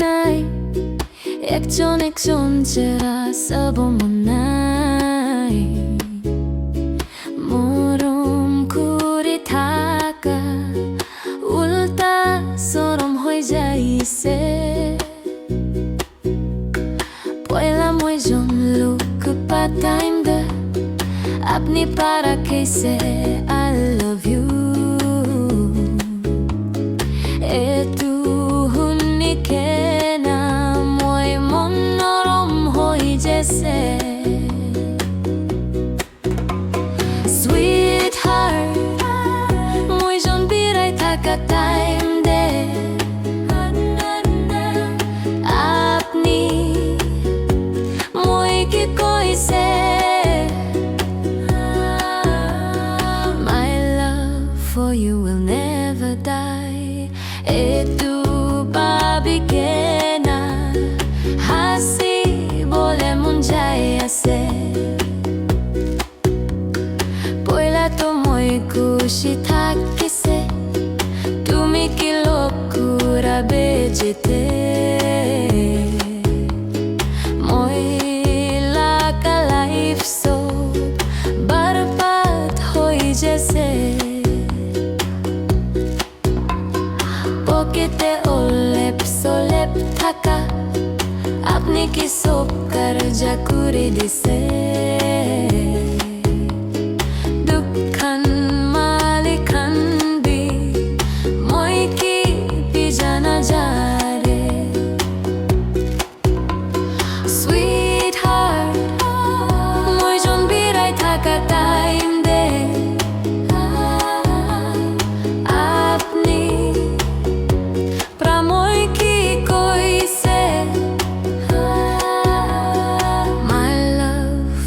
ไหนএকজন ছাড়া সব মনাই মরম করে থাকা উল্টা সরম হয়ে যাইছে পয়লা মইজন লোক পাতাইম দে আপনি para que say I love you এতু হুনি কেনা মই মনোরম হয়ে যেছে Sweetheart মই জন বিরাই থাকা টাইম দে আপনি মই কি কইছে For you will never die etu babi kena hasi bole mon jai ase poila to moi kushi thakise tumi ki lok kurabe jete moi laka life so barbat hoi jese পকেটে ওলেপ সোলেপ থাকা আপনি কি সব কারজা করে দিছে দুঃখান মালিকান বি মই কি বিজানা যারে Sweetheart মই জন বিরাই থাকা টাইম দে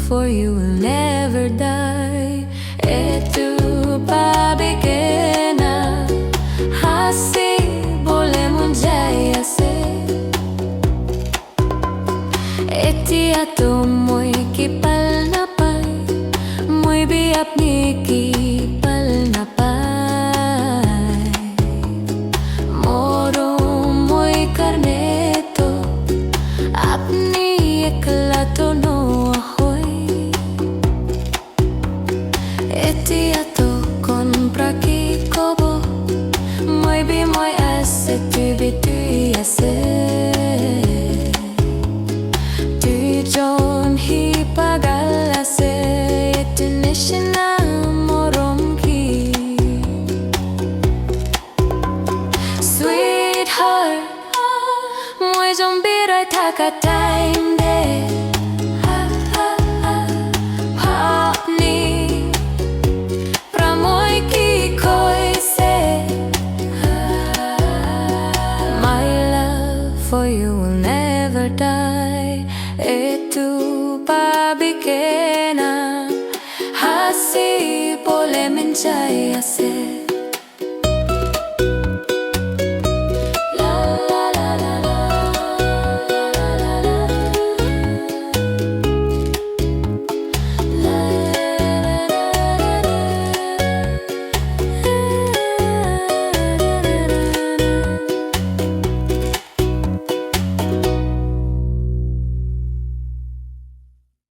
For you will never die etu babi kena hasi bole mon jai ase etia to moi ki pal na pai moi bi apni ki pal na pai moro moi karne to apni ekla to no Etia to compra ki kobo moi bi moi ase tu bi tu ase tu jon hi pagal ase tu nishna morom ki Sweetheart moi jon birai thaka time de For you will never die etu babi kena hasi bole min jai ase